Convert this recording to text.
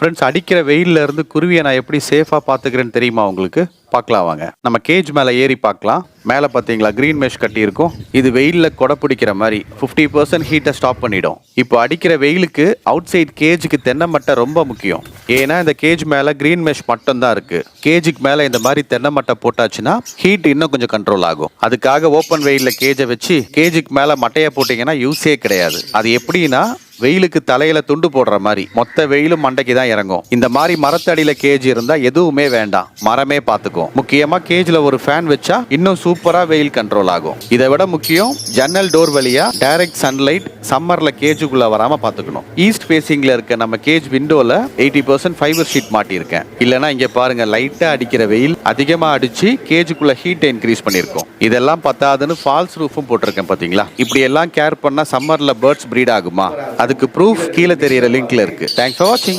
Friends, அடிக்கிற வெயில்ல இருந்து குருவியை நான் எப்படி சேஃபா பாத்துக்கிறேன்னு தெரியுமா உங்களுக்கு? பார்க்கலாம் வாங்க. நம்ம கேஜ் மேல ஏறி பார்க்கலாம். மேல பாத்தீங்களா கிரீன் மெஷ் கட்டி இருக்கும். இது வெயில்ல கொடை பிடிக்கிற மாதிரி 50% ஹீட்டை ஸ்டாப் பண்ணிடும். இப்போ அடிக்கிற வெயிலுக்கு அவுட் சைட் கேஜுக்கு தென்னை மட்டை ரொம்ப முக்கியம். ஏன்னா இந்த கேஜ் மேல கிரீன் மெஷ் மட்டும் தான் இருக்கு. கேஜுக்கு மேல இந்த மாதிரி தென்னை மட்டை போட்டாச்சுன்னா ஹீட் இன்னும் கொஞ்சம் கண்ட்ரோல் ஆகும். அதுக்காக ஓப்பன் வெயில்ல கேஜை வச்சு கேஜுக்கு மேல மட்டையை போட்டீங்கன்னா யூஸே கிடையாது. அது எப்படின்னா வெயிலுக்கு தலையில துண்டு போடுற மாதிரி மொத்த வெயிலும் மண்டைக்கு தான் இறங்கும். இந்த மாதிரி மரத்தடியில கேஜ் இருந்தா எதுவுமே வேண்டாம், மரமே பாத்துக்கும். முக்கியமா கேஜ்ல ஒரு ஃபேன் வச்சா இன்னும் சூப்பரா வெயில் கண்ட்ரோல் ஆகும். இதை விட முக்கியம், ஜன்னல் டோர் வழியா டைரக்ட் சன்லைட் சம்மர்ல கேஜுக்குள்ள வராம பாத்துக்கணும். ஈஸ்ட் ஃபேசிங்ல இருக்க நம்ம கேஜ் விண்டோல 80% ஃபைபர் ஷீட் மாட்டியிருக்கேன். இல்லனா இங்க பாருங்க, லைட்டா அடிக்கிற வெயில் அதிகமா அடிச்சு கேஜுக்குள்ள ஹீட் இன்க்ரீஸ் பண்ணிருக்கோம். இதெல்லாம் பத்தாதுன்னு ஃபால்ஸ் ரூஃபும் போட்டிருக்கேன். பாத்தீங்களா? இப்படி எல்லாம் கேர் பண்ணா சம்மர்ல பேர்ட்ஸ் பிரீட் ஆகுமா? அதுக்கு ப்ரூஃப் கீழே தெரியிற லிங்க்ல இருக்கு. தேங்க்ஸ் ஃபார் வாட்சிங்.